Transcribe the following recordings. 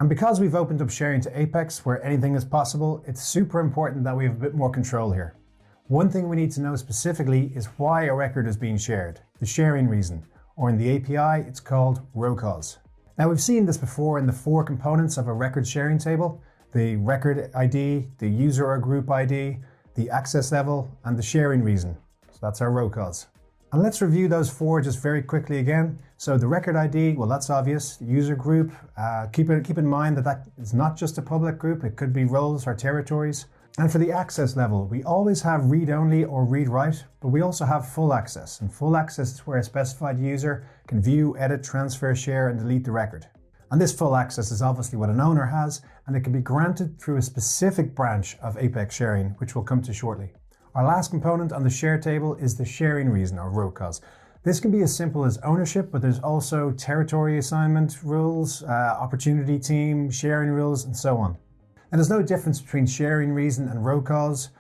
And because we've opened up sharing to Apex where anything is possible, it's super important that we have a bit more control here. One thing we need to know specifically is why a record is being shared, the sharing reason, or in the API, it's called RowCause. Now we've seen this before in the 4 components of a record sharing table: the record ID, the user or group ID, the access level, and the sharing reason. So that's our RowCause. And let's review those 4 just very quickly again. So the record ID, well, that's obvious. User group, keep in mind that that is not just a public group. It could be roles or territories. And for the access level, we always have read-only or read-write, but we also have full access. And full access is where a specified user can view, edit, transfer, share, and delete the record. And this full access is obviously what an owner has, and it can be granted through a specific branch of Apex sharing, which we'll come to shortly. Our last component on the share table is the sharing reason, or RowCause. This can be as simple as ownership, but there's also territory assignment rules, opportunity team, sharing rules, and so on. And there's no difference between sharing reason and RowCause.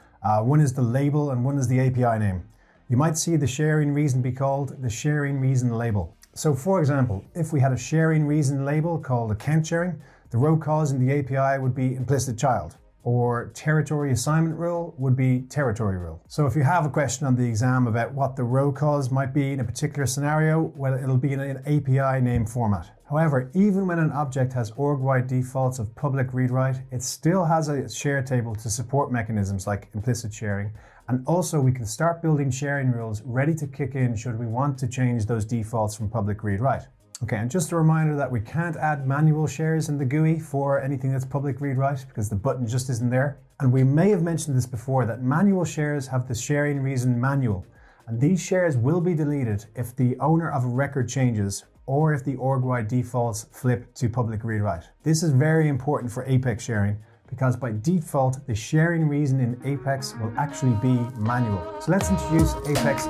One is the label and one is the API name. You might see the sharing reason be called the sharing reason label. So for example, if we had a sharing reason label called account sharing, the RowCause in the API would be implicit child, or territory assignment rule would be territory rule. So if you have a question on the exam about what the RowCause might be in a particular scenario, well, it'll be in an API name format. However, even when an object has org-wide defaults of public read-write, it still has a share table to support mechanisms like implicit sharing. And also we can start building sharing rules ready to kick in should we want to change those defaults from public read-write. Okay, and just a reminder that we can't add manual shares in the GUI for anything that's public read-write because the button just isn't there. And we may have mentioned this before, that manual shares have the sharing reason manual. And these shares will be deleted if the owner of a record changes or if the org-wide defaults flip to public read-write. This is very important for Apex sharing because by default, the sharing reason in Apex will actually be manual. So let's introduce Apex.